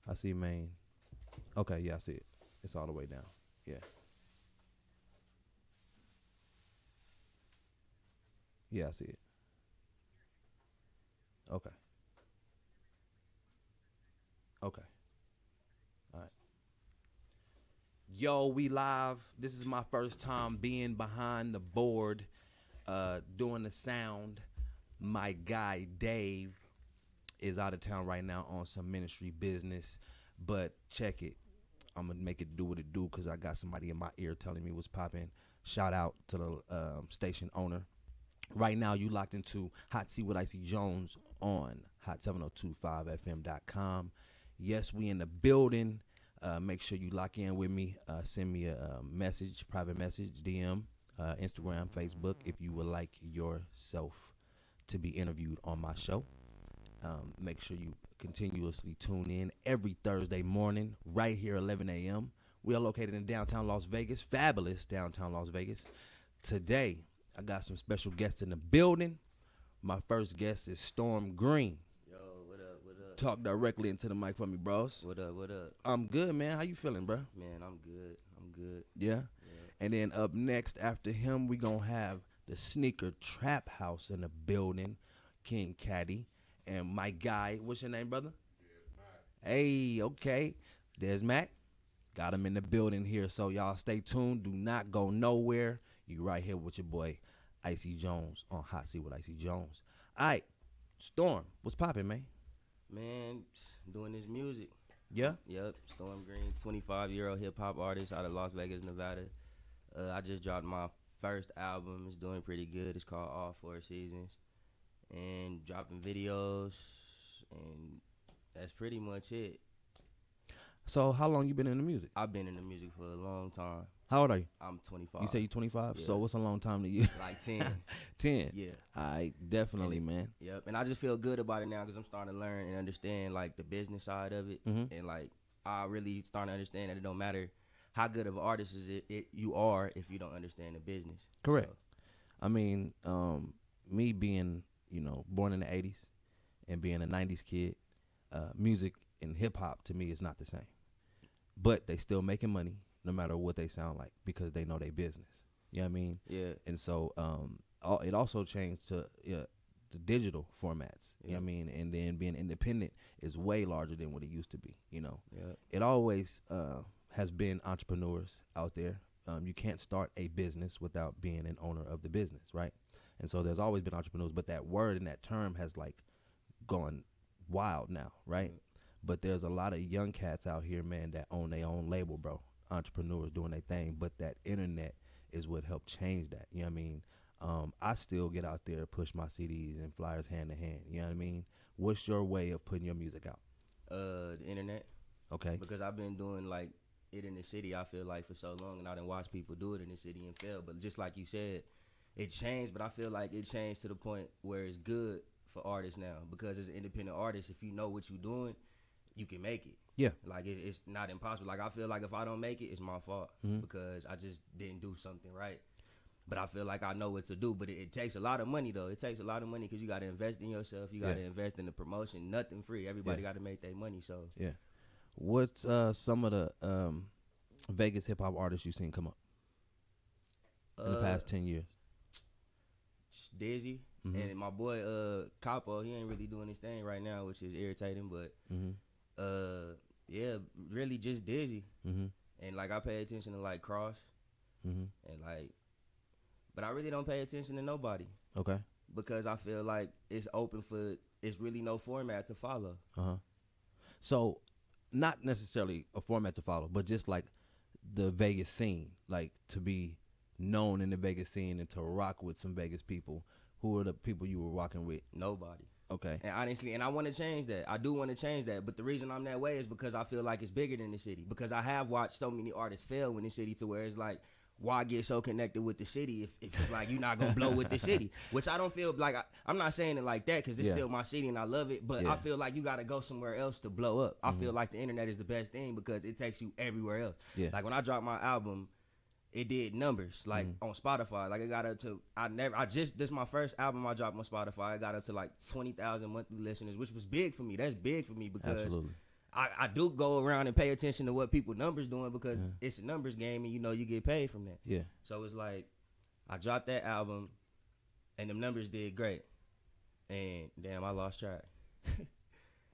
I see main. Okay, yeah, I see it. It's all the way down. Yeah. Yeah, I see it. Okay. Okay. All right. Yo, we live. This is my first time being behind the board, doing the sound. My guy Dave is out of town right now on some ministry business, but check it. I'm gonna make it do what it do because I got somebody in my ear telling me what's popping. Shout out to the station owner. Right now, you locked into Hotseat with Icy Jones on hot7025fm.com. Yes, we in the building. Make sure you lock in with me. Send me a message, private message, DM, Instagram, Facebook, if you would like yourself to be interviewed on my show. Make sure you continuously tune in every Thursday morning, right here, 11 a.m. We are located in downtown Las Vegas, fabulous downtown Las Vegas. Today, I got some special guests in the building. My first guest is Storm Green. Yo, what up, what up? Talk directly into the mic for me, bros. What up, what up? I'm good, man. How you feeling, bro? Man, I'm good. I'm good. Yeah? Yeah. And then up next, after him, we going to have the Sneaker Trap House in the building, King Caddy. And my guy, what's your name, brother? Hey, okay. There's Mac. Got him in the building here. So y'all stay tuned. Do not go nowhere. You right here with your boy, Icy Jones, on Hotseat with Icy Jones. All right. Storm, what's popping, man? Man, doing this music. Yeah? Yep, Storm Green, 25-year-old hip-hop artist out of Las Vegas, Nevada. I just dropped my first album. It's doing pretty good. It's called All Four Seasons. And dropping videos, and that's pretty much it. So how long you been in the music? I've been in the music for a long time. How old are you? I'm 25. You say you 25? Yeah. So what's a long time to you? Like 10. 10. Yeah. All right, definitely, man. Yep, and I just feel good about it now because I'm starting to learn and understand like the business side of it, and like I really starting to understand that it don't matter how good of an artist is you are if you don't understand the business. Correct. So, I mean, me being, born in the 80s and being a 90s kid, music and hip hop to me is not the same. But they still making money no matter what they sound like because they know their business. You know what I mean? yeah, And so it also changed to the digital formats. You know what I mean? And then being independent is way larger than what it used to be, yeah, It always has been entrepreneurs out there. You can't start a business without being an owner of the business, right? And so there's always been entrepreneurs, but that word and that term has like gone wild now, right? But there's a lot of young cats out here, man, that own their own label, bro. Entrepreneurs doing their thing, but that internet is what helped change that. You know what I mean? I still get out there, push my CDs and flyers hand to hand. You know what I mean? What's your way of putting your music out? the internet, Okay. because I've been doing like it in the city. I feel like for so long, and I didn't watch people do it in the city and fail. But just like you said, it changed. But I feel like it changed to the point where it's good for artists now because as an independent artist, if you know what you're doing, you can make it. Yeah. Like it's not impossible. Like I feel like if I don't make it, it's my fault because I just didn't do something right. But I feel like I know what to do. But it takes a lot of money though. It takes a lot of money because you got to invest in yourself. You got to invest in the promotion. Nothing free. Everybody got to make their money. So Yeah. What's some of the Vegas hip hop artists you seen come up in the past 10 years? Dizzy and my boy Capo. He ain't really doing his thing right now, which is irritating. But yeah, really just Dizzy. And like I pay attention to like Cross and like, but I really don't pay attention to nobody Okay. because I feel like it's open for it's really no format to follow. So, not necessarily a format to follow, but just like the Vegas scene, like to be known in the Vegas scene and to rock with some Vegas people. Who are the people you were rocking with? Nobody. Okay. And honestly, and I want to change that. I do want to change that. But the reason I'm that way is because I feel like it's bigger than the city. Because I have watched so many artists fail in the city to where it's like, why get so connected with the city if it's like you're not going to blow with the city? Which I don't feel like, I'm not saying it like that because it's still my city and I love it. But I feel like you got to go somewhere else to blow up. I feel like the internet is the best thing because it takes you everywhere else. Yeah. Like when I dropped my album, it did numbers like on Spotify. Like it got up to this is my first album I dropped on Spotify. I got up to like 20,000 monthly listeners, which was big for me. That's big for me because Absolutely. I do go around and pay attention to what people numbers doing because it's a numbers game and you get paid from that. Yeah. So it's like I dropped that album and the numbers did great. And damn, I lost track.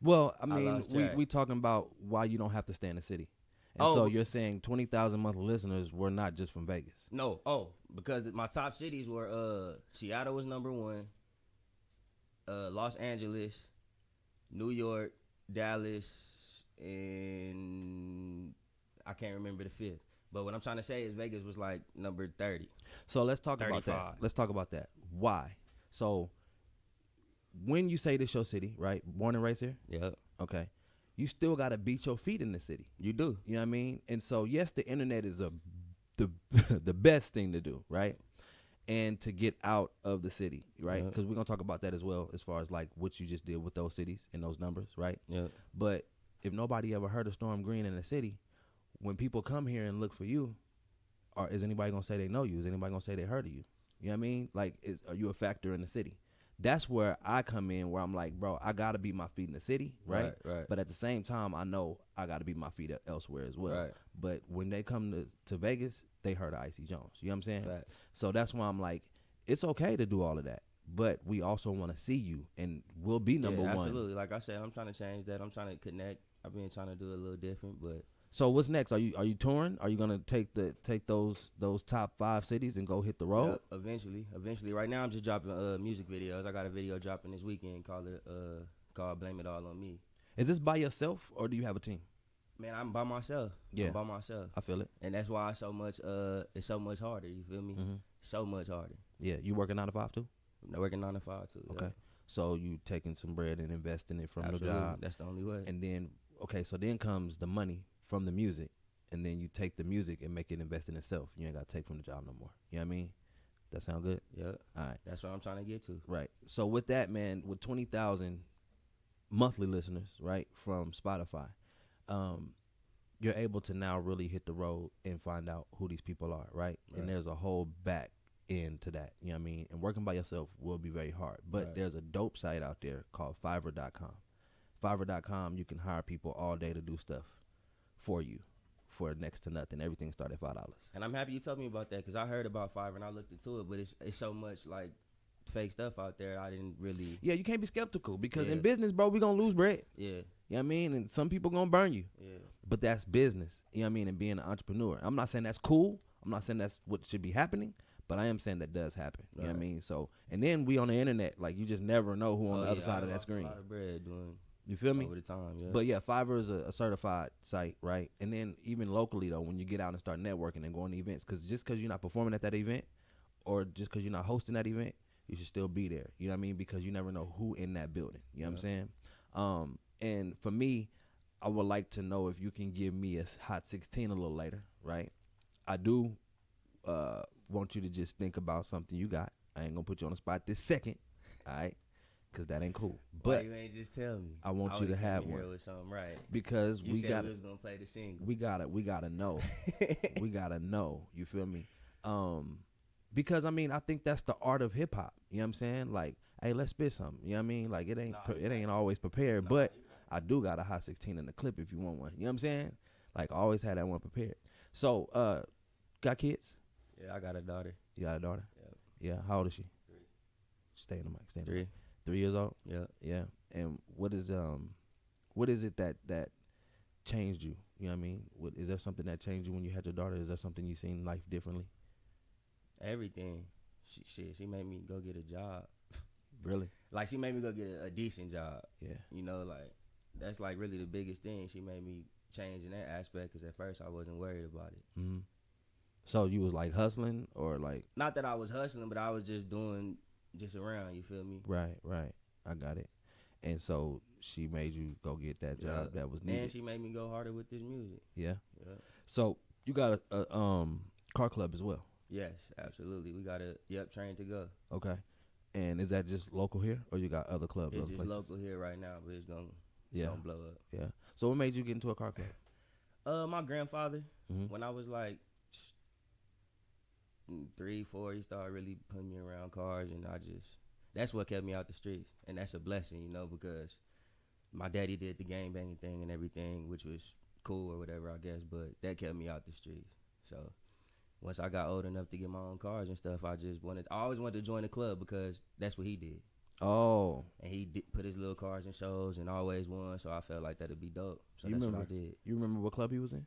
Well, I mean, lost track. we talking about why you don't have to stay in the city. And so you're saying 20,000 monthly listeners were not just from Vegas. No. Because my top cities were Seattle was number 1, Los Angeles, New York, Dallas, and I can't remember the 5th. But what I'm trying to say is Vegas was like number 30. So let's talk 35. about that. Let's talk about that. Why? So when you say this your city, right? Born and raised here? Yep. Okay. You still got to beat your feet in the city. You do. You know what I mean? And so, yes, the internet is the the best thing to do, right? And to get out of the city, right? Because we're going to talk about that as well as far as like what you just did with those cities and those numbers, right? Yeah. But if nobody ever heard of Storm Green in the city, when people come here and look for you, is anybody going to say they know you? Is anybody going to say they heard of you? You know what I mean? Like, are you a factor in the city? That's where I come in, where I'm like, bro, I got to be my feet in the city, right? Right. But at the same time, I know I got to be my feet elsewhere as well. Right. But when they come to Vegas, they heard of Icy Jones. You know what I'm saying? Right. So that's why I'm like, it's okay to do all of that. But we also want to see you, and we'll be number one. Absolutely. Like I said, I'm trying to change that. I'm trying to connect. I've been trying to do it a little different, but. So what's next? Are you touring? Are you gonna take those top 5 cities and go hit the road? Yeah, eventually. Right now I'm just dropping music videos. I got a video dropping this weekend called Blame It All on Me. Is this by yourself or do you have a team? Man, I'm by myself. Yeah, I'm by myself. I feel it, and that's why it's so much harder. You feel me? Mm-hmm. So much harder. Yeah, you working 9 to 5 too? I'm working 9 to 5 too. Okay, yeah. So you taking some bread and investing it from Absolutely. the job. That's the only way. And then so then comes the money from the music. And then you take the music and make it invest in itself. You ain't got to take from the job no more. You know what I mean? That sound good? Yeah. All right. That's what I'm trying to get to. Right. So with that, man, with 20,000 monthly listeners, right, from Spotify, you're able to now really hit the road and find out who these people are, right? And there's a whole back end to that. You know what I mean? And working by yourself will be very hard. But there's a dope site out there called Fiverr.com. Fiverr.com, you can hire people all day to do stuff for you. For next to nothing. Everything started at $5. And I'm happy you told me about that because I heard about Fiverr and I looked into it, but it's so much like fake stuff out there. I didn't really. Yeah, you can't be skeptical because in business, bro, we gonna lose bread. Yeah. You know what I mean? And some people gonna burn you. Yeah. But that's business. You know what I mean? And being an entrepreneur. I'm not saying that's cool. I'm not saying that's what should be happening. But I am saying that does happen. You know what I mean? So, and then we on the internet, like you just never know who on the other side of that screen. A lot of bread doing. You feel me? Over the time, yeah. But yeah, Fiverr is a certified site, right? And then even locally though, when you get out and start networking and going to events, because just because you're not performing at that event, or just because you're not hosting that event, you should still be there. You know what I mean? Because you never know who in that building. You know what I'm saying? And for me, I would like to know if you can give me a hot 16 a little later, right? I do want you to just think about something you got. I ain't gonna put you on the spot this second, all right? Because that ain't cool. But why you ain't just tell me? I want you to have one. With something, right? Because you we said got. We was gonna play the single. We gotta know. We gotta know. You feel me? Because I mean, I think that's the art of hip hop. You know what I'm saying? Like, hey, let's spit something. You know what I mean? Like, it ain't always prepared, but I do got a hot 16 in the clip if you want one. You know what I'm saying? Like, I always had that one prepared. So, got kids? Yeah, I got a daughter. You got a daughter? Yep. Yeah. How old is she? 3. Stay in the mic. Stay in the 3. mic. 3 years old? Yeah. Yeah. And what is it that changed you? You know what I mean? Is there something that changed you when you had your daughter? Is there something you seen life differently? Everything. She made me go get a job. Really? Like, she made me go get a decent job. Yeah. You know, like, that's like really the biggest thing. She made me change in that aspect because at first I wasn't worried about it. Mm-hmm. So you was like hustling or like? Not that I was hustling, but I was just doing just around. You feel me? Right. I got it. And so she made you go get that job that was needed. And she made me go harder with this music. Yeah. Yeah. So you got a car club as well? Yes, absolutely. We got a train to go. Okay. And is that just local here, or you got other clubs? It's other just places? local here right now, but it's gonna blow up. Yeah. So what made you get into a car club? My grandfather, when I was like 3, 4, he started really putting me around cars, and that's what kept me out the streets, and that's a blessing, you know, because my daddy did the gang banging thing and everything, which was cool or whatever, I guess. But that kept me out the streets. So once I got old enough to get my own cars and stuff, I always wanted to join the club because that's what he did. Oh. And he put his little cars in shows and always won. So I felt like that'd be dope. So that's what I did. You remember what club he was in?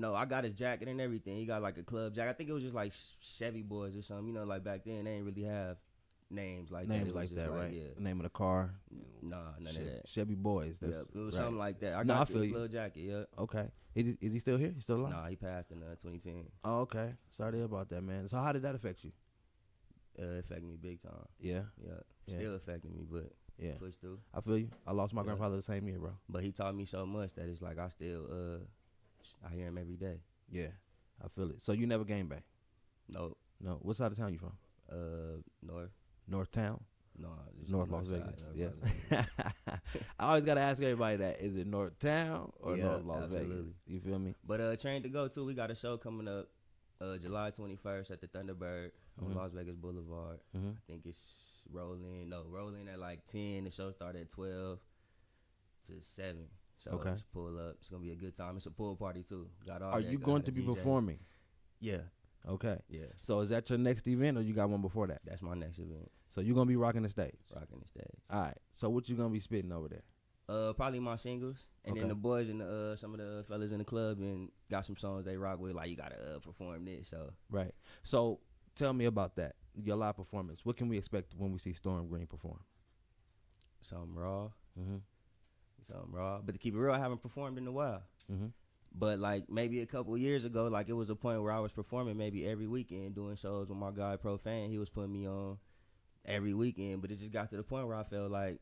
No, I got his jacket and everything. He got like a club jacket. I think it was just like Chevy Boys or something. You know, like back then they didn't really have names like that. Names like that, right? Yeah. The name of the car. Nah, none of that. Chevy Boys. That's, it was right. something like that. I got his little jacket. Yeah. Okay. Is he still here? He's still alive? Nah, he passed in 2010. Oh, okay. Sorry to hear about that, man. So how did that affect you? It affected me big time. Yeah. Still affecting me, but push through. I feel you. I lost my grandfather the same year, bro. But he taught me so much that it's like I still I hear him every day. Yeah, I feel it. So you never game bang? No. What side of town you from? North. North town? No, North Las Vegas. Yeah. I always gotta ask everybody that. Is it North Town or North Las Vegas? You feel me? But Train to Go too. We got a show coming up July 21st at the Thunderbird on Las Vegas Boulevard. I think it's rolling at like 10. The show started at 12 to 7. So just pull up. It's gonna be a good time. It's a pool party too. Are you going to be performing? Yeah. Okay. Yeah. So is that your next event or you got one before that? That's my next event. So you're gonna be rocking the stage? Rocking the stage. All right. So what you gonna be spitting over there? Probably my singles. And then the boys and some of the fellas in the club and got some songs they rock with, like you gotta perform this. So right. So tell me about that. Your live performance. What can we expect when we see Storm Green perform? Something raw. Something raw. But to keep it real, I haven't performed in a while. But like maybe a couple of years ago, like it was a point where I was performing maybe every weekend, doing shows with my guy Profane. He was putting me on every weekend, but it just got to the point where I felt like,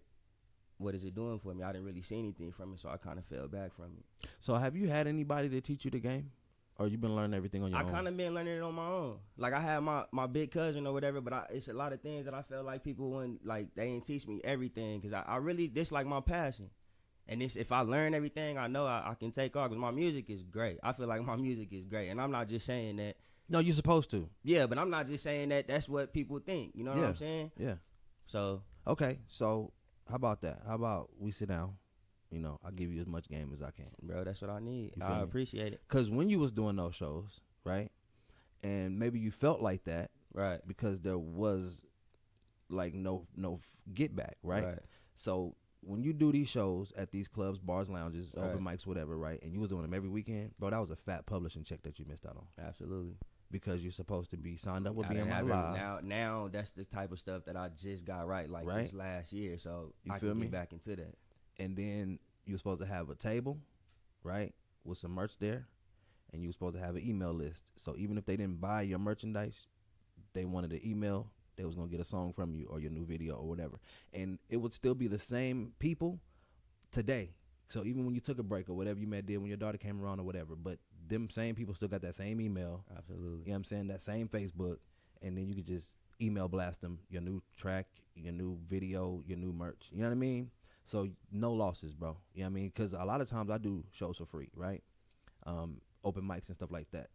what is it doing for me? I didn't really see anything from it, so I kind of fell back from it. So have you had anybody to teach you the game? Or you been learning everything on your own? I kind of been learning it on my own. Like I had my big cousin or whatever, but it's a lot of things that I felt like people wouldn't, like they didn't teach me everything because I really, this like my passion. And this, if I learn everything, I know I can take off because my music is great. I feel like my music is great. And I'm not just saying that. No, you're supposed to. Yeah, but I'm not just saying that that's what people think. You know what I'm saying? Yeah. So. Okay, so how about that? How about we sit down? You know, I'll give you as much game as I can. Bro, that's what I need. I appreciate it. Because when you was doing those shows, right, and maybe you felt like that. Right. Because there was, like, no get back, right? So when you do these shows at these clubs, bars, lounges, open mics, whatever, right, and you was doing them every weekend, bro, that was a fat publishing check that you missed out on. Absolutely. Because you're supposed to be signed up with BMI Live. Now that's the type of stuff that I just got right this last year, so I can get back into that. And then you were supposed to have a table, right, with some merch there, and you were supposed to have an email list. So even if they didn't buy your merchandise, they wanted an email. They was going to get a song from you or your new video or whatever. And it would still be the same people today. So even when you took a break or whatever you may did when your daughter came around or whatever, but them same people still got that same email. Absolutely. You know what I'm saying? That same Facebook. And then you could just email blast them your new track, your new video, your new merch. You know what I mean? So no losses, bro. You know what I mean? Because a lot of times I do shows for free, right? Open mics and stuff like that.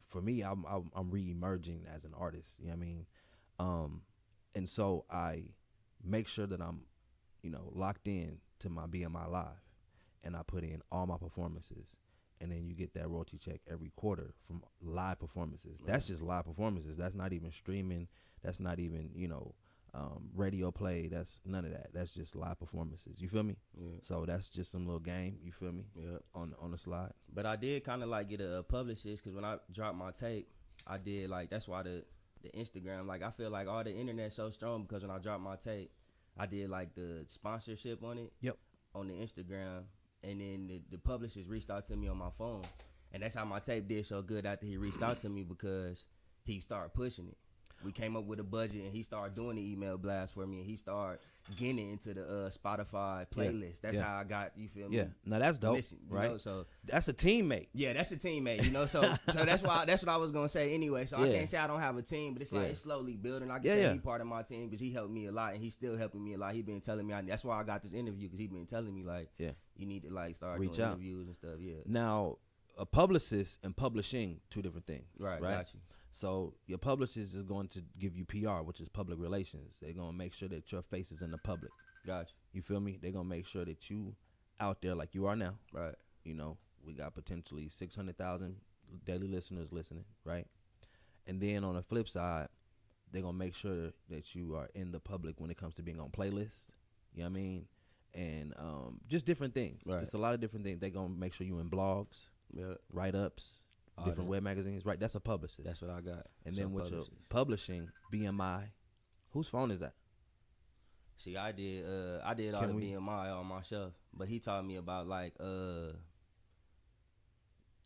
For me, I'm re-emerging as an artist. You know what I mean? And so I make sure that I'm, locked in to my BMI Live, and I put in all my performances, and then you get that royalty check every quarter from live performances. Right. That's just live performances. That's not even streaming. That's not even, radio play. That's none of that. That's just live performances. You feel me? Yeah. So that's just some little game. You feel me? Yeah. On the slide. But I did kind of like get a publicist because when I dropped my tape, I did like, that's why the Instagram, like I feel like all the internet's so strong because when I dropped my tape, I did like the sponsorship on it. Yep. On the Instagram, and then the publicist reached out to me on my phone, and that's how my tape did so good after he reached out to me because he started pushing it. We came up with a budget, and he started doing the email blast for me, and he started getting into the Spotify playlist. That's how I got, you feel me? Yeah, no, that's dope, right? So that's a teammate. Yeah, that's a teammate, So that's what I was gonna say anyway. So I can't say I don't have a team, but it's like it's slowly building. I can say he part of my team because he helped me a lot, and he's still helping me a lot. He been telling me, that's why I got this interview because he been telling me like, you need to like start doing interviews and stuff. Yeah. Now, a publicist and publishing, two different things. Right. Got you. So your publicist is going to give you PR, which is public relations. They're going to make sure that your face is in the public. Gotcha. You feel me? They're gonna make sure that you out there like you are now. Right. You know, we got potentially 600,000 daily listeners listening, right? And then on the flip side, they're gonna make sure that you are in the public when it comes to being on playlists. You know what I mean? And just different things. Right. It's a lot of different things. They're gonna make sure you in blogs, Yeah. write-ups, different web magazines, right? That's a publicist. That's what I got. And then with your publishing, BMI, whose phone is that? See, I did all Can the we- BMI all myself, but he taught me about like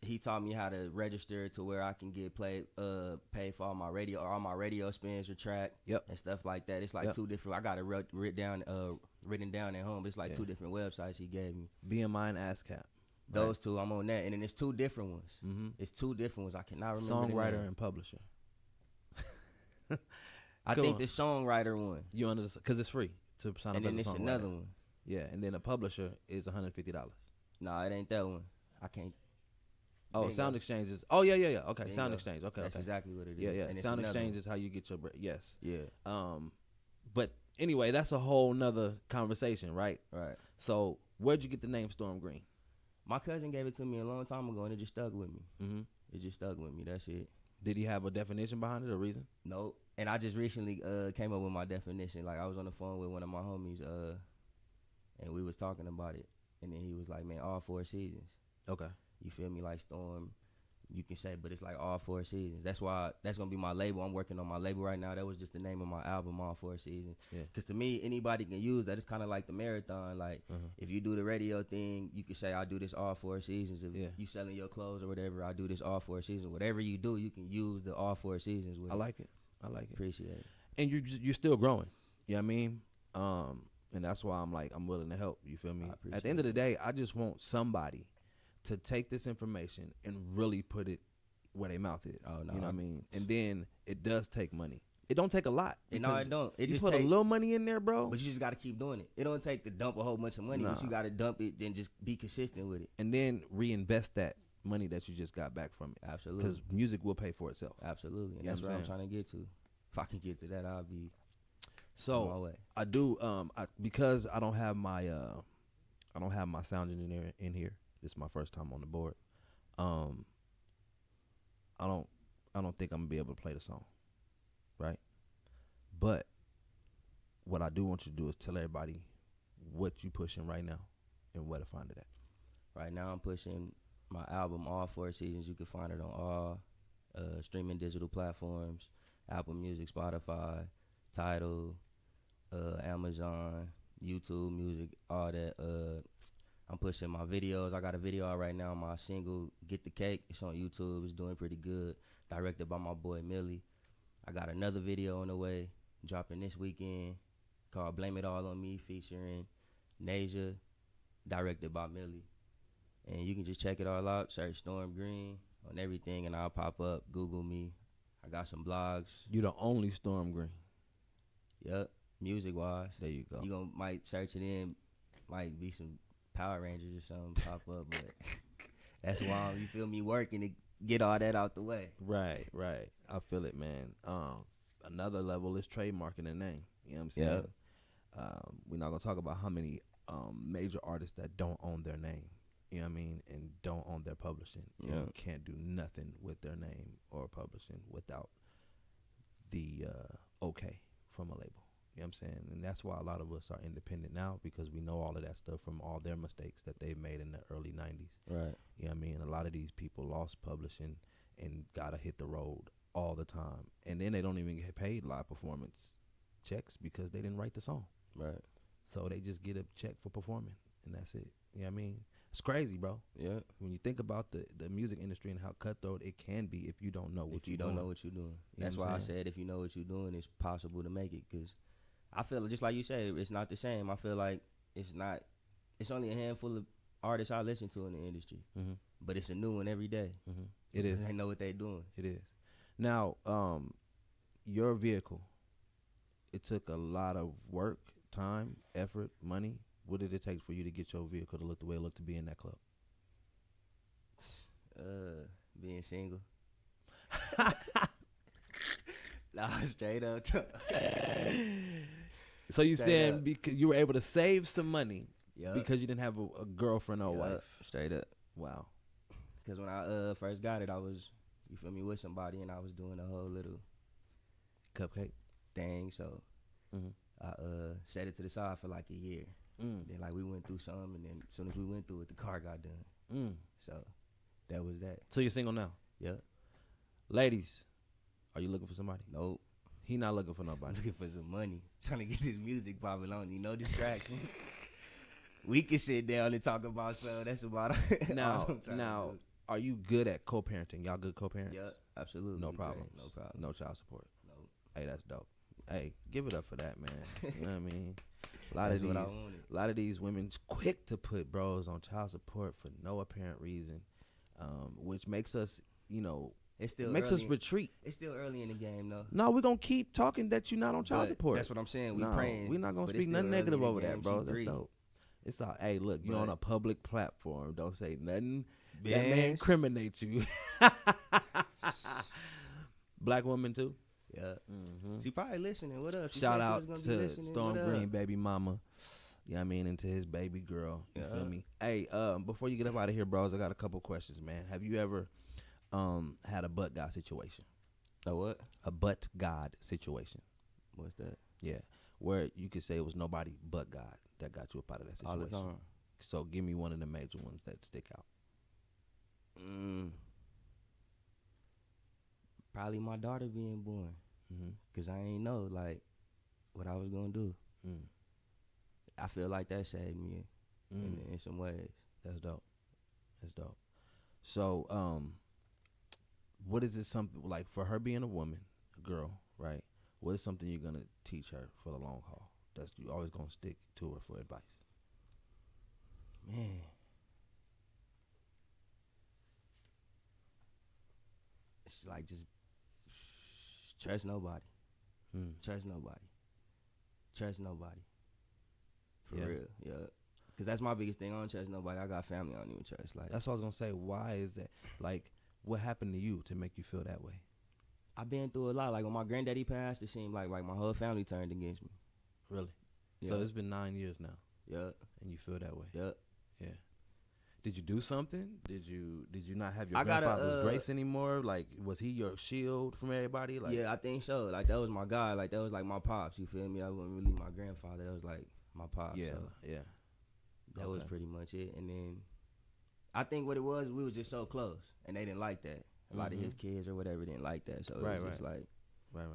he taught me how to register to where I can get paid for all my radio spins or track. Yep. And stuff like that. It's like Yep. two different. I got it written down at home. It's like two different websites he gave me. BMI and ASCAP. Those two, I'm on that, and then it's two different ones. Mm-hmm. It's two different ones. I cannot remember. Songwriter the name. and publisher. I Come think on. the songwriter one, You understand? Because it's free to sign and up then as a it's songwriter. another one. Yeah, and then a publisher is $150. Nah, it ain't that one. I can't. Oh, Bingo. Sound Exchange is. Oh yeah. Okay, Bingo. Sound Exchange. Okay, That's okay. exactly what it is. Yeah. And it's Sound another Exchange one. is how you get your bread. Yes. Yeah. But anyway, that's a whole nother conversation, right? Right. So where'd you get the name Storm Green? My cousin gave it to me a long time ago, and it just stuck with me. Mm-hmm. It just stuck with me. That's it. Did he have a definition behind it, a reason? Nope. And I just recently came up with my definition. Like I was on the phone with one of my homies, and we was talking about it, and then he was like, "Man, all 4 seasons." Okay. You feel me? Like Storm, you can say, but it's like all 4 seasons. That's why that's gonna be my label. I'm working on my label right now. That was just the name of my album, All 4 Seasons. Yeah. Cause to me, anybody can use that. It's kind of like the marathon. Like if you do the radio thing, you can say I do this all 4 seasons. If you selling your clothes or whatever, I do this all 4 seasons. Whatever you do, you can use the all 4 seasons with. I like it. Appreciate it. And you're still growing. You know what I mean? And that's why I'm willing to help. You feel me? At the end of the day, I just want somebody to take this information and really put it where their mouth is. Oh, no. You know what I mean? And then it does take money. It don't take a lot. No, it don't. It you just put take a little money in there, bro. But you just got to keep doing it. It don't take to dump a whole bunch of money, but you got to dump it, then just be consistent with it. And then reinvest that money that you just got back from it. Absolutely. Because music will pay for itself. Absolutely. And You know that's what what I'm I'm trying to get to. If I can get to that, I'll be so on my way. I do because I don't have my sound engineer in here. This is my first time on the board. I don't think I'm gonna be able to play the song, right? But what I do want you to do is tell everybody what you pushing right now and where to find it at. Right now, I'm pushing my album, All 4 Seasons. You can find it on all streaming digital platforms: Apple Music, Spotify, Tidal, Amazon, YouTube Music, all that. I'm pushing my videos. I got a video out right now, my single "Get the Cake." It's on YouTube. It's doing pretty good. Directed by my boy Millie. I got another video on the way, dropping this weekend, called "Blame It All on Me," featuring Nasia, directed by Millie. And you can just check it all out. Search Storm Green on everything, and I'll pop up. Google me. I got some blogs. You the only Storm Green. Yep, music wise. There you go. You might search it in, might be some Power Rangers or something pop up, but that's why you feel me working to get all that out the way. Right. I feel it, man. Another level is trademarking a name. You know what I'm saying? We're not gonna talk about how many major artists that don't own their name. You know what I mean? And don't own their publishing. Yeah. And can't do nothing with their name or publishing without the okay from a label. You know what I'm saying? And that's why a lot of us are independent now, because we know all of that stuff from all their mistakes that they made in the early 90s. Right. You know what I mean? A lot of these people lost publishing and gotta hit the road all the time. And then they don't even get paid live performance checks because they didn't write the song. Right. So they just get a check for performing, and that's it. You know what I mean? It's crazy, bro. Yeah. When you think about the music industry and how cutthroat it can be if you don't know what you're doing. Know what you're doing. You know That's what why I'm I saying? said if you know what you're doing, it's possible to make it. Because I feel just like you said, it's not the same. I feel like it's only a handful of artists I listen to in the industry. Mm-hmm. But it's a new one every day. Mm-hmm. It is. They know what they're doing. It is. Now, your vehicle, it took a lot of work, time, effort, money. What did it take for you to get your vehicle to look the way it looked to be in that club? Being single. Nah, straight up. So you Straight saying up. because you were able to save some money Yup. because you didn't have a girlfriend or Yup. wife? Straight up. Wow. Because when I first got it, I was, you feel me, with somebody, and I was doing a whole little Cupcake. thing. So Mhm. I set it to the side for like a year. Mm. Then like we went through some, and then as soon as we went through it, the car got done. Mm. So that was that. So you're single now, Yep. ladies? Are you looking for somebody? Nope. He not looking for nobody. Looking for some money. Trying to get this music popping. I don't need no distraction. We can sit down and talk about something. That's about it. Now, are you good at co-parenting? Y'all good co-parents? Yep, absolutely. No Great. problems. No problem. No child support. Nope. Hey, that's dope. Hey, give it up for that, man. You know what I mean? A lot That's of what I these, wanted. a lot of these women's quick to put bros on child support for no apparent reason, which makes us, you know, It's still makes early us retreat. It's still early in the game though. No, we're gonna keep talking that you're not on child But support. That's what I'm saying. We no, praying. we're not gonna but it's speak still nothing early negative in the over that, game. bro. She That's 3. dope. It's all. Hey, look, you're on But- a public platform. Don't say nothing that Yes. may incriminate you. Black woman too. Yeah. Mm-hmm. She probably listening. What up? She Shout said she out was gonna be to listening. Storm What Green up? baby mama. Yeah, I mean, and to his baby girl. You Yeah. feel me? Hey, before you get up out of here, bros, I got a couple questions, man. Have you ever had a butt god situation? A what? A butt god situation. What's that? Yeah. Where you could say it was nobody but God that got you up out of that situation. All the time. So give me one of the major ones that stick out. Probably my daughter being born. Mm-hmm. Cause I ain't know like what I was gonna do. Mm. I feel like that saved me in some ways. That's dope. That's dope. So, what is it something like for her being a woman, a girl, right? What is something you're gonna teach her for the long haul? That's you always gonna stick to her for advice. Man. It's like just trust nobody. Mm. Trust nobody. Trust nobody. For Yeah. real. Yeah. Cause that's my biggest thing. I don't trust nobody. I got family I don't even trust. Like That's what I was gonna say. Why is that? Like, what happened to you to make you feel that way? I've been through a lot. Like when my granddaddy passed, it seemed like my whole family turned against me. Really? Yeah. So it's been 9 years now, Yeah. and you feel that way. Yeah. Yeah. Did you do something? Did you not have your I gotta, grandfather's grace anymore? Like, was he your shield from everybody? Like, Yeah, I think so. Like that was my guy. Like that was like my pops. You feel me? I wasn't really my grandfather. That was like my pops. yeah, So yeah. that was Okay. pretty much it. And then I think what it was, we was just so close, and they didn't like that. A lot of his kids or whatever didn't like that. So it Right, was just like. Right.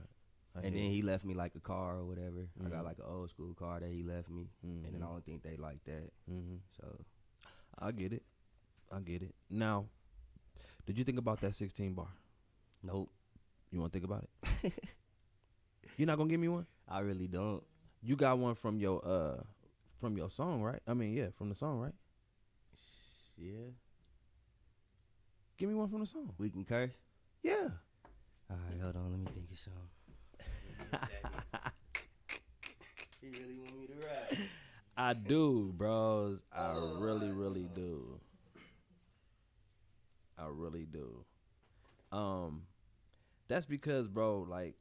I And hear then you. he left me like a car or whatever. I Mhm. got like an old school car that he left me, and then I don't think they like that. Mhm. So I get it. Now, did you think about that 16 bar? nope, You want to think about it? You're not gonna give me one? I really don't. You got one from your song, right? I mean, yeah, from the song, right? Yeah, Give me one from the song. we can curse. Yeah. All right, hold on. Let me think of something. He really want me to rap. I do, bros. I Oh, really, alright, really hold do. I really do. That's because, bro, like,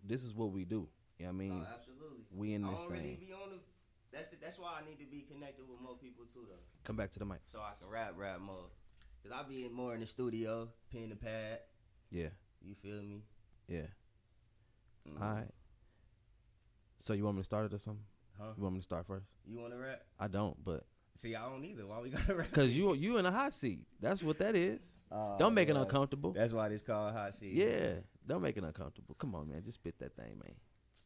this is what we do. You know what I mean? Absolutely. We in I this don't really thing. be on the. That's why I need to be connected with more people too, though, Come back to the mic. so I can rap more. Cause I be more in the studio, pen and pad. Yeah, You feel me? yeah. Mm. All right. So you want me to start it or something? Huh? You want me to start first? You want to rap? I don't, but See, I don't either. Why we gotta rap? cause you in a hot seat. That's what that is. Don't make it uncomfortable. That's why this called hot seat. Yeah, don't make it uncomfortable. Come on, man. Just spit that thing, man.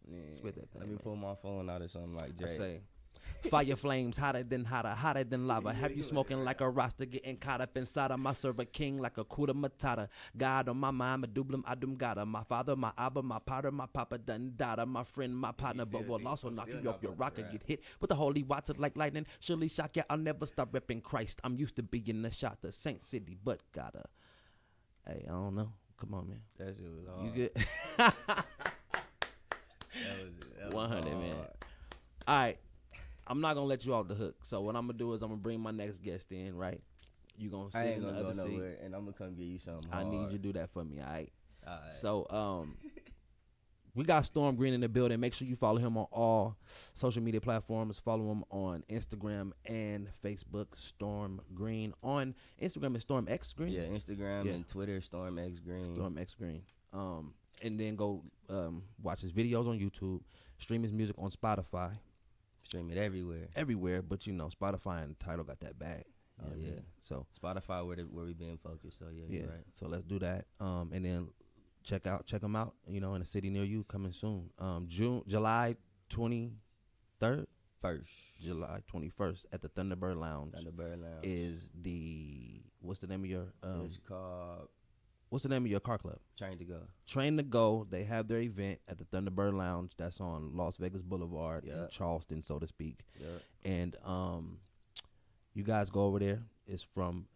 Yeah. Spit that thing, Let me man. pull my phone out or something like I Jay. say, fire flames hotter than lava. Have you smoking like a Rasta, getting caught up inside of my server king like a Kuda Matata. God on my mind, Medublum Adum Gada. My father, my Abba, my powder, my papa done dada. My friend, my partner, but will also knock you off your rocker. Get hit with the holy waters like lightning. Surely shock ya, I'll never stop repping Christ. I'm used to being the shot, the Saint City, but gotta. Hey, I don't know. Come on, man. That shit was hard. You good? That was 100, man. hard. All right. I'm not gonna let you off the hook. So what I'm gonna do is I'm gonna bring my next guest in, right? You gonna I sit ain't in the gonna go other seat. nowhere, and I'm gonna come get you something I hard. need you to do that for me, all right? All right. So We got Storm Green in the building. Make sure you follow him on all social media platforms. Follow him on Instagram and Facebook, Storm Green. On Instagram is Storm X Green. Yeah, Instagram and Twitter, Storm X Green. Storm X Green. And then go watch his videos on YouTube. Stream his music on Spotify. Stream it everywhere. Everywhere, but you know, Spotify and Tidal got that bag. Oh yeah. So Spotify where we been focused. So yeah, you're right. So let's do that. And then check them out. You know, in a city near you, coming soon. July 23rd. July 21st at the Thunderbird Lounge. Is what's the name of your? It's called. What's the name of your car club? Train to Go. Train to Go. They have their event at the Thunderbird Lounge. That's on Las Vegas Boulevard in Charleston, so to speak. Yep. And you guys go over there. It's from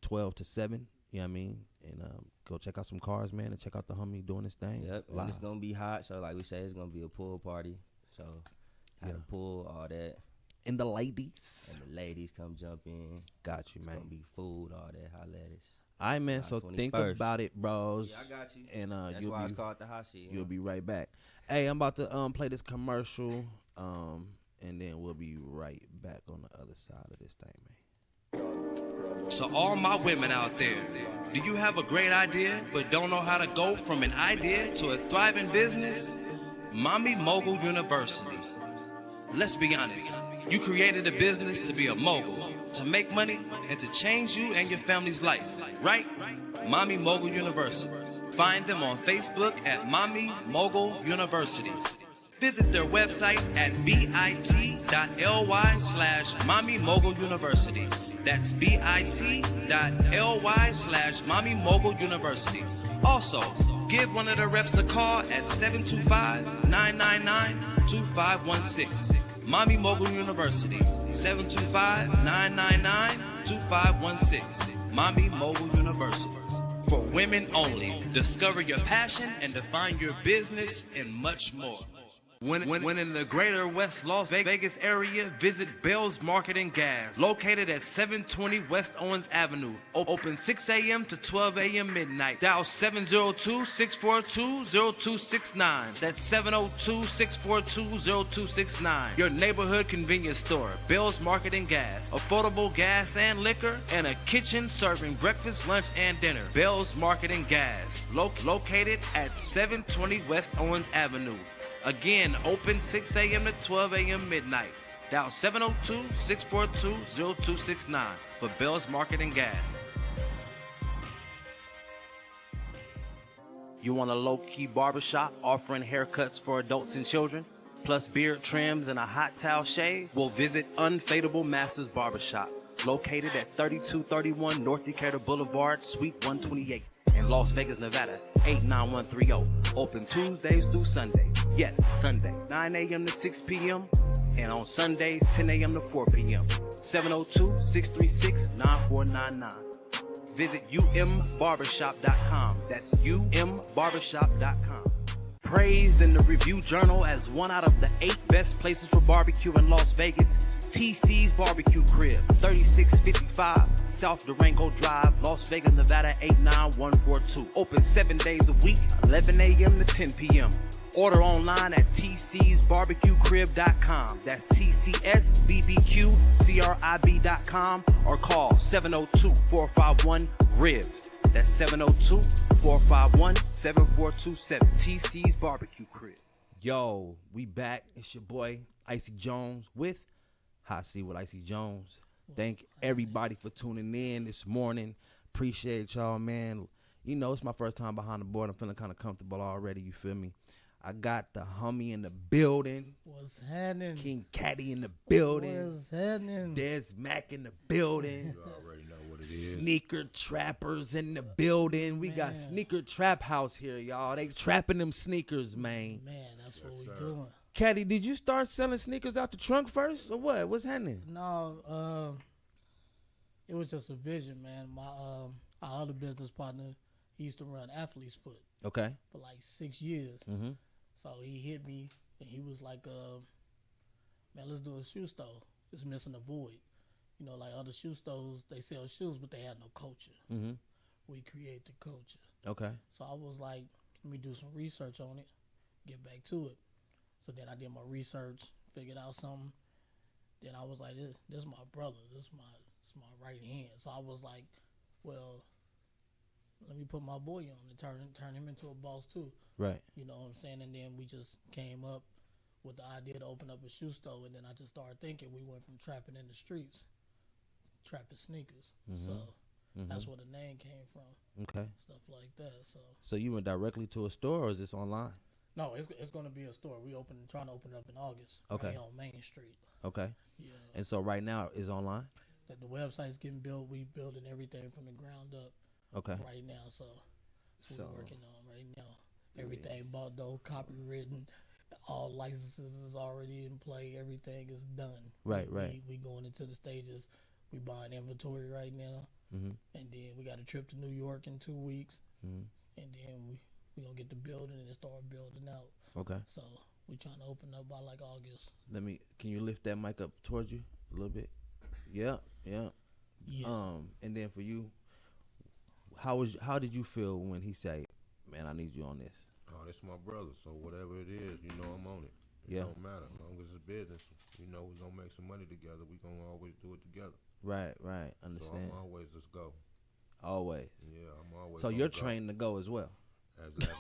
12 to 7. You know what I mean? And go check out some cars, man, and check out the homie doing his thing. Yep. And it's gonna be hot. So like we say, it's gonna be a pool party. So have a pool, all that. And the ladies. And the ladies come jump in. Got you, man. It's gonna be food, all that. Holla at us. All right, man. So 21st. think about it, bros. Yeah, I got you. And that's why it's called the Hotseat. You'll be right back. Hey, I'm about to play this commercial, and then we'll be right back on the other side of this thing, man. So all my women out there, do you have a great idea but don't know how to go from an idea to a thriving business? Mommy Mogul University. Let's be honest. You created a business to be a mogul, to make money, and to change you and your family's life, right? Mommy Mogul University. Find them on Facebook at Mommy Mogul University. Visit their website at bit.ly/Mommy Mogul University. That's bit.ly/Mommy Mogul University. Also, give one of the reps a call at 725-999-2516. Mommy Mogul University, 725-999-2516. Mommy Mogul University. For women only. Discover your passion and define your business and much more. When in the greater West Las Vegas area, visit Bell's Market and Gas, located at 720 West Owens Avenue. Open 6 a.m. to 12 a.m. midnight. Dial 702-642-0269. That's 702-642-0269. Your neighborhood convenience store, Bell's Market and Gas. Affordable gas and liquor, and a kitchen serving breakfast, lunch, and dinner. Bell's Market and Gas, located at 720 West Owens Avenue. Again, open 6 a.m. to 12 a.m. midnight. Dial 702-642-0269 for Bell's Market and Gas. You want a low-key barbershop offering haircuts for adults and children, plus beard trims and a hot towel shave? Well, visit Unfadable Masters Barbershop, located at 3231 North Decatur Boulevard, Suite 128. In Las Vegas, Nevada, 89130. Open Tuesdays through Sunday. Yes, Sunday, 9 a.m. to 6 p.m. And on Sundays, 10 a.m. to 4 p.m. 702-636-9499. Visit umbarbershop.com. That's umbarbershop.com. Praised in the Review Journal as one out of the 8 best places for barbecue in Las Vegas, TC's Barbecue Crib, 3655 South Durango Drive, Las Vegas, Nevada, 89142. Open 7 days a week, 11 a.m. to 10 p.m. Order online at tcsbarbecuecrib.com. That's tcsbbqcrib.com or call 702-451-RIBS. That's 702-451-7427. TC's Barbecue Crib. Yo, we back. It's your boy, Icy Jones, with Hotseat with Icy Jones. Thank everybody for tuning in this morning. Appreciate y'all, man. You know, it's my first time behind the board. I'm feeling kind of comfortable already, you feel me? I got the homie in the building. What's happening? King Caddy in the building. What's happening? Des Mac in the building. You already know what it is. Sneaker trappers in the building. We got Sneaker Trap House here, y'all. They trapping them sneakers, man. Man, that's what we doing. Caddy, did you start selling sneakers out the trunk first, or what? What's happening? No, it was just a vision, man. My our other business partner, he used to run Athlete's Foot. Okay. For like 6 years. Mm-hmm. So he hit me, and he was like, man, let's do a shoe store. It's missing a void. You know, like other shoe stores, they sell shoes, but they have no culture. Mm-hmm. We create the culture. Okay. So I was like, let me do some research on it. get back to it. So then I did my research, figured out something. Then I was like, this is my brother. This is my right hand. So I was like, well, let me put my boy on and turn him into a boss too. Right. You know what I'm saying? And then we just came up with the idea to open up a shoe store. And then I just started thinking, we went from trapping in the streets, trapping sneakers. So that's where the name came from. Okay. Stuff like that. So you went directly to a store, or is this online? No, it's going to be a store. We trying to open it up in August. Okay. Right on Main Street. Okay. Yeah. And so right now is online? The website's getting built. We building everything from the ground up. Okay. Right now, so we're working on right now. Everything bought though, copywritten, all licenses is already in play. Everything is done. Right. We going into the stages. We buying inventory right now, and then we got a trip to New York in 2 weeks, and then we gonna get the building and start building out. Okay. So we trying to open up by like August. Can you lift that mic up towards you a little bit? Yeah. And then for you, how did you feel when he say, "Man, I need you on this"? Oh, that's my brother. So whatever it is, I'm on it. It don't matter. As long as it's business, we're gonna make some money together. We gonna always do it together. Right. Understand. So I'm always just go. Always. Yeah, I'm always. So you're trained to go as well.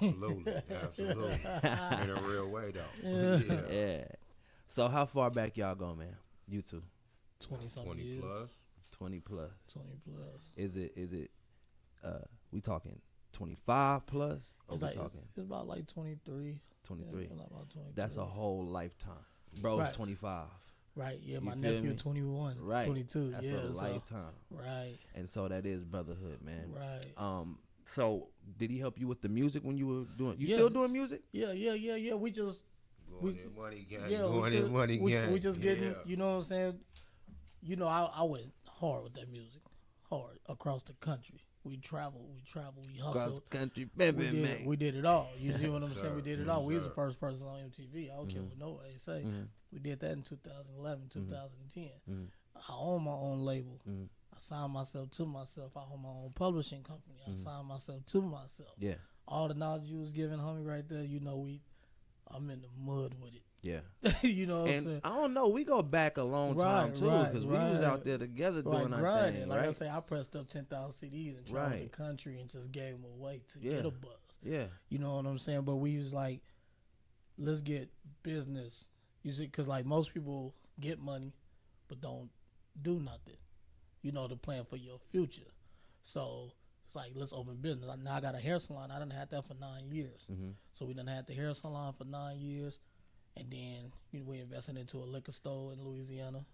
Absolutely. In a real way though. Yeah. So how far back y'all go, man? You two. 20-something 20 years. plus. 20 plus. 20 plus. Is it? We talking 25 plus? Or It's we like talking it's about like 23. 23? Yeah, about 23. That's a whole lifetime. Bro's Right. 25. Right, yeah, You my feel nephew me? 21, Right. 22. That's Yeah, a so, lifetime. right, And so that is brotherhood, man. right. So did he help you with the music when you were doing? You Yeah. still doing music? Yeah. We just Going in money gang. yeah, Going in money gang. we just getting, Yeah. you know what I'm saying? I went hard with that music, hard across the country. We traveled, we Cross hustled. country, baby, man. We did it all. You see what I'm saying? We did it all. Yes, We was the sir. first person on MTV. I don't care what nobody say. Mm-hmm. We did that in 2011, 2010. I own my own label. I signed myself to myself. I own my own publishing company. I signed myself to myself. Yeah. All the knowledge you was giving, homie, right there, I'm in the mud with it. Yeah. You know what I'm saying? And I don't know, we go back a long time too, because we was out there together doing our grinding. thing, Like I right? say, I pressed up 10,000 CDs and traveled the Right. country and just gave them away to Yeah. get a buzz. Yeah. You know what I'm saying? But we was like, let's get business. You see, because like most people get money, but don't do nothing, to plan for your future. So it's like, let's open business. Now I got a hair salon. I done had that for 9 years. So we done had the hair salon for 9 years. And then we invested into a liquor store in Louisiana.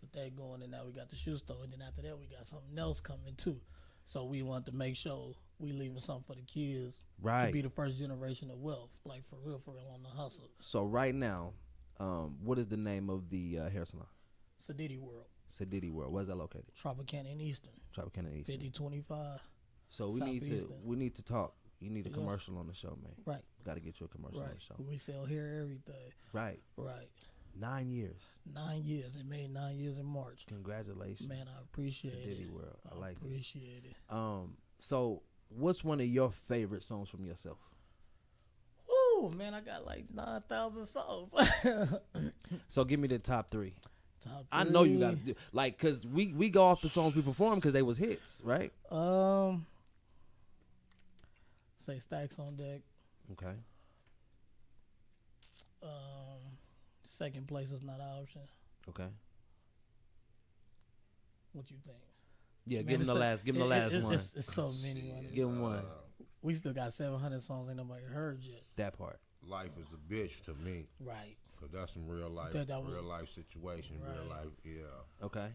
With that going, and now we got the shoe store. And then after that, we got something else coming too. So we want to make sure we leaving something for the kids. Right. To be the first generation of wealth, like for real on the hustle. So right now, what is the name of the hair salon? Sadiddy World. Sadiddy World. Where's that located? Tropicana in Eastern. Tropicana East. 5025. So Southeastern. we need to talk. You need a Yeah. commercial on the show, man. Right. Got to get you a commercial on Right. the show. We sell hair, everything. Right. Right. 9 years. 9 years. It made 9 years in March. Congratulations. Man, I appreciate Sadiddy it. World. I like it. Appreciate it. So what's one of your favorite songs from yourself? Woo, man, I got like 9,000 songs. So give me the top three. Top I know you got to three. do because we go off the songs we perform because they was hits, right? Say Stacks on Deck. Okay. Second place is not an option. Okay. What you think? Yeah, Man, give him the last. Give him the last one. It's so many. Give him one. We still got 700 songs ain't nobody heard yet. That part. Life is a bitch to me. Right. Cause that's some real life, That was- real life situation, real Right. life, yeah, Okay.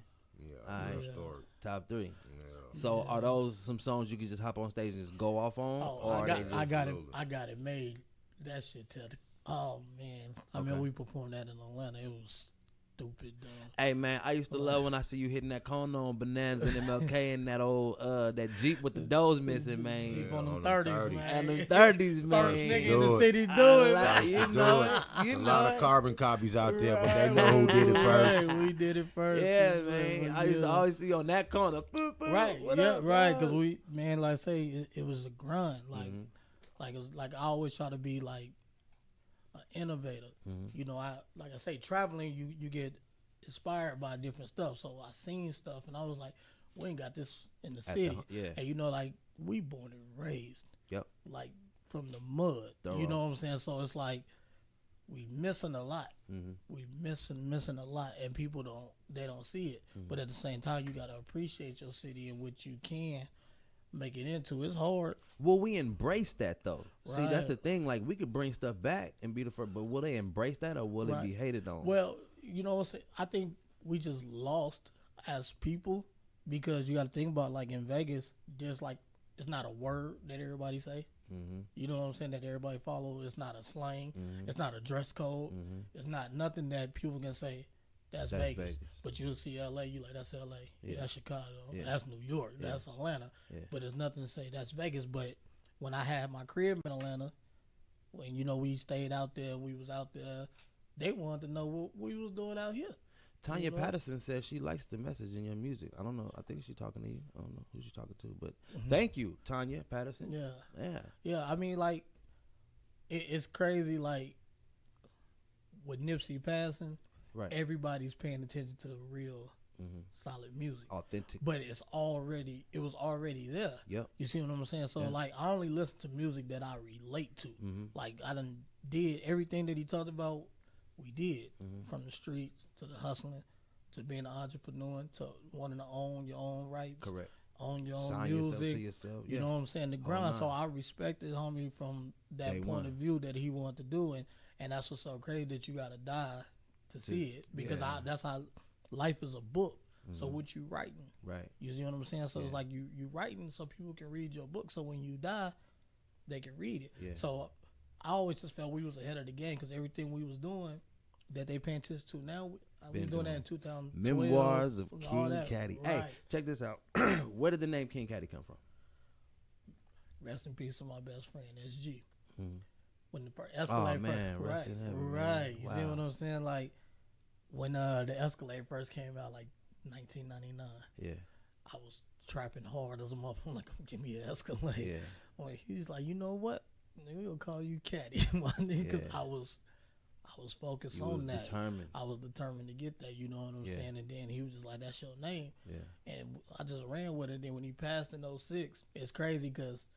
Alright. real Yeah. story, Top three. yeah. So are those some songs you can just hop on stage and just go off on, Oh, or are they just I got it. Absolutely. I got it made. That shit tell the. Oh man, I Okay. mean we performed that in Atlanta. It was stupid dumb. Hey man, I used to love when I see you hitting that corner on Bananas and MLK and that old that Jeep with the doors missing, man. Jeep Yeah, on them on them 30s, 30s. man. And them 30s, man. First nigga in Do the it. city I do it, like- man. you Do know it. it. You A know lot it. of carbon copies out there, but they know who did it first. Right, we did it first. Yeah, Yes, man. sir, I used to yeah. always see you on that corner. Boop, boop, Right, what yeah, up, right. dog? Because we, man, like I say, it was a grind. Mm-hmm. Like it was like I always try to be like an innovator. You know, like I say, traveling, you get inspired by different stuff. So I seen stuff, and I was like, we ain't got this in the city. And you know, like we born and raised. Yep. Like from the mud. You know what I'm saying? So it's like we missing a lot. We missing a lot, and people don't see it. But at the same time, you gotta appreciate your city and what you can make it into. It's hard. Will we embrace that though? Right. See, that's the thing. Like we could bring stuff back and be the first, but will they embrace that or will it be hated on? Well, you know, I think we just lost as people because you got to think about like in Vegas, there's like it's not a word that everybody say. You know what I'm saying? That everybody follow. It's not a slang. It's not a dress code. It's not nothing that people can say. That's Vegas. But you'll see L.A. You like, that's L.A. Yeah, that's Chicago. Yeah. That's New York. Yeah. That's Atlanta. Yeah. But there's nothing to say that's Vegas. But when I had my crib in Atlanta, when, you know, we stayed out there, we was out there, they wanted to know what we was doing out here. Tanya Patterson says she likes the message in your music. I don't know. I think she's talking to you. I don't know who she's talking to. But thank you, Tanya Patterson. Yeah. I mean, like, it's crazy, like, with Nipsey passing. Right. Everybody's paying attention to real, solid music, authentic. But it was already there. Yep. You see what I'm saying? So like, I only listen to music that I relate to. Like I done did everything that he talked about. We did from the streets to the hustling, to being an entrepreneur, to wanting to own your own rights. Correct. Own your own Sign music. yourself. You know what I'm saying? The grind. So I respected homie from that point of view that he wanted to do, and that's what's so crazy that you gotta die to see it, because that's how life is a book. So what you writing, right? You see what I'm saying? So it's like you writing so people can read your book. So when you die, they can read it. Yeah. So I always just felt we was ahead of the game because everything we was doing that they paying attention to now, we was doing that in 2012. Memoirs of King Caddy. Right. Hey, check this out. Where did the name King Caddy come from? Rest in peace to my best friend, SG. When the Escalade rest in heaven, right. You see what I'm saying? Like when the Escalade first came out, like 1999. Yeah. I was trapping hard as a motherfucker. Like, give me an Escalade. Yeah. Like, he's like, you know what? We'll call you Caddy, my nigga, because I was focused on that. Determined. I was determined to get that. You know what I'm saying? And then he was just like, "That's your name." Yeah. And I just ran with it. Then when he passed in 2006, it's crazy because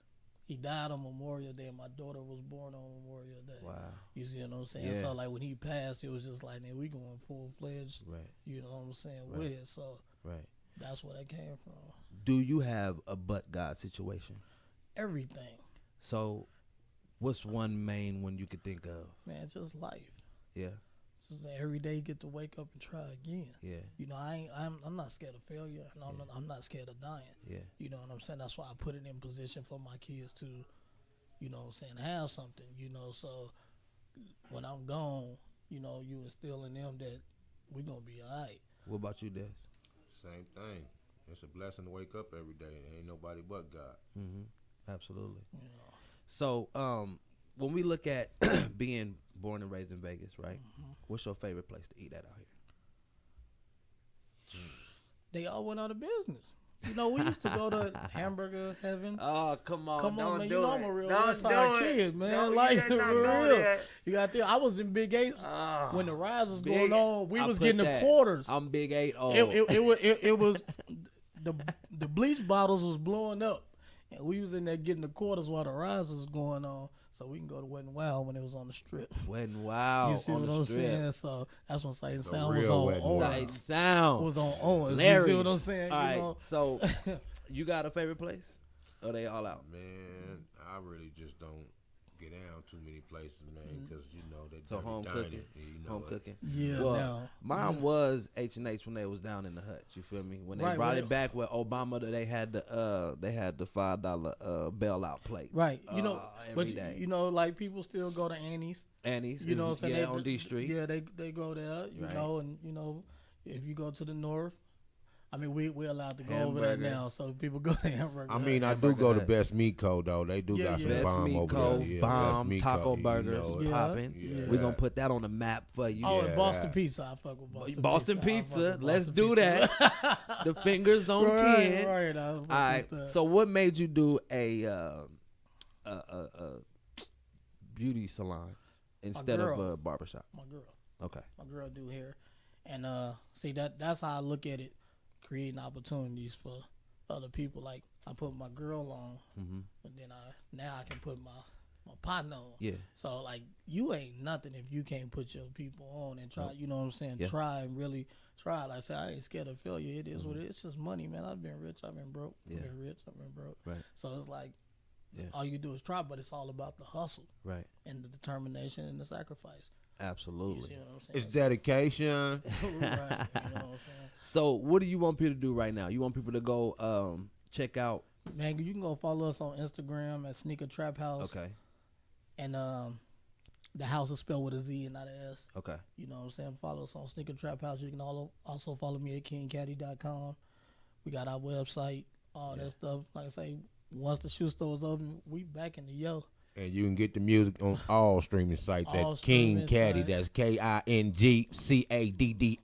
he died on Memorial Day, and my daughter was born on Memorial Day. Wow. You see what I'm saying? Yeah. So, like, when he passed, it was just like, man, we going full-fledged, you know what I'm saying, with it. So, that's where that came from. Do you have a but God situation? Everything. So, what's one main one you could think of? Man, it's just life. Yeah. Just every day you get to wake up and try again. Yeah. You know, I'm not scared of failure, and I'm not scared of dying. Yeah. You know what I'm saying? That's why I put it in position for my kids to, you know what I'm saying, have something, you know, so when I'm gone, you know, you instill in them that we're going to be all right. What about you, Des? Same thing. It's a blessing to wake up every day. Ain't nobody but God. Absolutely. Yeah. So, when we look at being born and raised in Vegas, right? What's your favorite place to eat at out here? They all went out of business. You know, we used to go to Hamburger Heaven. Oh, come on, man. Do you know it. I'm a real Don't West Side kid, man. No, like, for real. You got there. I was in Big 8 when the rise was going on. We was getting the quarters. I'm Big 8. Oh, it was the bleach bottles was blowing up, and we was in there getting the quarters while the rise was going on. So we can go to Wet n Wild when it was on the strip. Wet n Wild. You see on what the I'm strip. saying? So that's when Sight and Sound was on Sight Sound was on Owens. Larry. You see what I'm saying? All you right. know? So you got a favorite place? Or they all out? Man, I really just don't get down too many places, man, because you know they so home cooking. Home cooking. Yeah. Well, mine was H&H when they was down in the hut. You feel me? When they brought it back with Obama, they had the $5 bailout plates. Right. You know, but day. you know, like people still go to Annie's. Annie's, you know, so on D Street. Yeah, they go there. You know, and you know, if you go to the north. I mean, we're allowed to go over there now, so people go to Hamburger. I mean, I do go to Best Meatco, though. They do got some Best bomb over there. Yeah, bomb, taco burgers, popping. Yeah. We're going to put that on the map for you. Oh, and Boston Pizza. I fuck with Boston Pizza. Let's do that. The fingers on 10. Right. All right. So what made you do a beauty salon instead of a barbershop? My girl. Okay. My girl do hair. And see that's how I look at it, creating opportunities for other people. Like I put my girl on, but then I can put my partner on. Yeah. So like you ain't nothing if you can't put your people on and try. You know what I'm saying? Yeah. Try and really try. Like I said, I ain't scared of failure. It is what it is. It's just money, man. I've been rich. I've been broke. Yeah. I've been rich. I've been broke. Right. So it's like Yeah. all you do is try, but it's all about the hustle, Right. and the determination and the sacrifice. Absolutely. You see what I'm saying? It's dedication. Right. You know what I'm saying? So what do you want people to do right now? You want people to go check out? Man, you can go follow us on Instagram at Sneaker Trap House. Okay. And the house is spelled with a Z and not an S. Okay. You know what I'm saying? Follow us on Sneaker Trap House. You can also follow me at KingCaddy.com. We got our website, all that stuff. Like I say, once the shoe store is open, we back in the yo. And you can get the music on all streaming sites All at streaming King Caddy. sites. That's KingCaddi.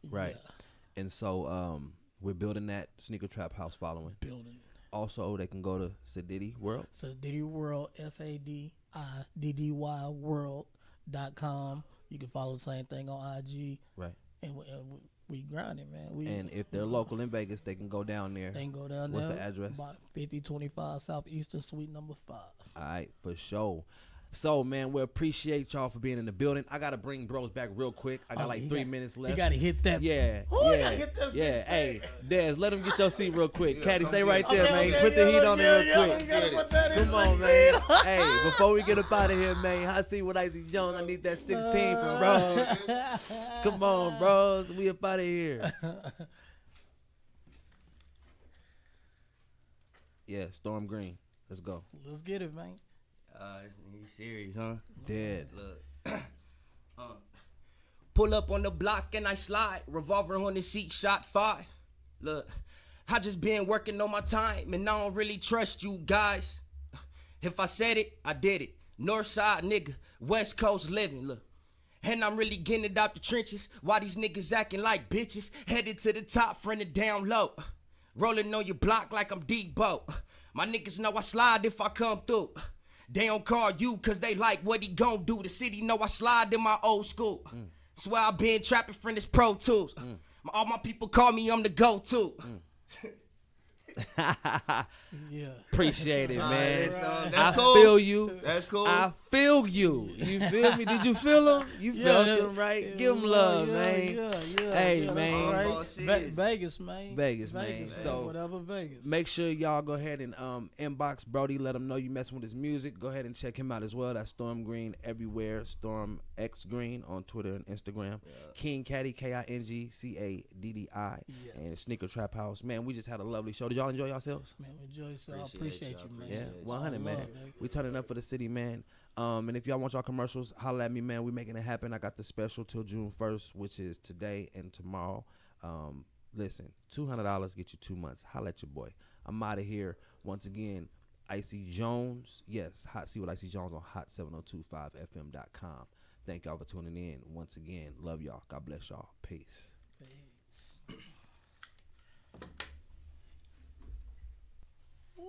Right. Yeah. And so we're building that Sneaker Trap House following. Building. Also, they can go to Sadiddy World. So Diddy World, SADIDDY World.com. You can follow the same thing on IG. Right. And we grinding, man. And if they're local in Vegas, they can go down there. They can go down What's there. the address? About 5025 Southeastern Suite number 5. All right, for sure. So, man, we appreciate y'all for being in the building. I got to bring bros back real quick. I got like 3 minutes left. You got to hit that. Yeah, Ooh, you yeah, gotta hit that yeah. 6 Hey, Dez, let him get your seat real quick. Caddy, come stay get right it. there, man. Put the heat on it real quick. You gotta put that in Come on, 16. man. Hey, before we get up out of here, man, I see what Icy Jones. I need that 16 from bros. Come on, bros. We up out of here. Yeah, Storm Green. Let's go. Let's get it, man. He's serious, huh? Dead. Look. Pull up on the block and I slide. Revolver on the seat, shot 5. Look, I just been working on my time and I don't really trust you guys. If I said it, I did it. North side nigga, West Coast living, look. And I'm really getting it out the trenches. Why these niggas acting like bitches? Headed to the top, friendin' down low. Rolling on your block like I'm Debo. My niggas know I slide if I come through. They don't call you cause they like what he gon' do. The city know I slide in my old school. Swear I been trapping from this Pro Tools. All my people call me, I'm the go-to. Yeah. Appreciate it, man. That's I cool. feel you. That's cool. I feel you. You feel me? Did you feel him? You felt him, right? Give him love, man. Hey, man. Right. Vegas, man. Vegas, man. So, whatever Vegas. Make sure y'all go ahead and inbox Brody. Let him know you messing with his music. Go ahead and check him out as well. That's Storm Green everywhere. Storm X Green on Twitter and Instagram. King Caddy, KingCaddi. Yes. And Sneaker Trap House. Man, we just had a lovely show. Did y'all enjoy yourselves? Man, we enjoy yourself. I appreciate you, man. Yeah, 100, man. Love, man. We turning up for the city, man. And if y'all want y'all commercials, holla at me, man. We making it happen. I got the special till June 1st, which is today and tomorrow. Listen, $200 get you 2 months. Holla at your boy. I'm out of here. Once again, Icy Jones. Yes, Hotseat with Icy Jones on hot7025fm.com. Thank y'all for tuning in. Once again, love y'all. God bless y'all. Peace. Ooh.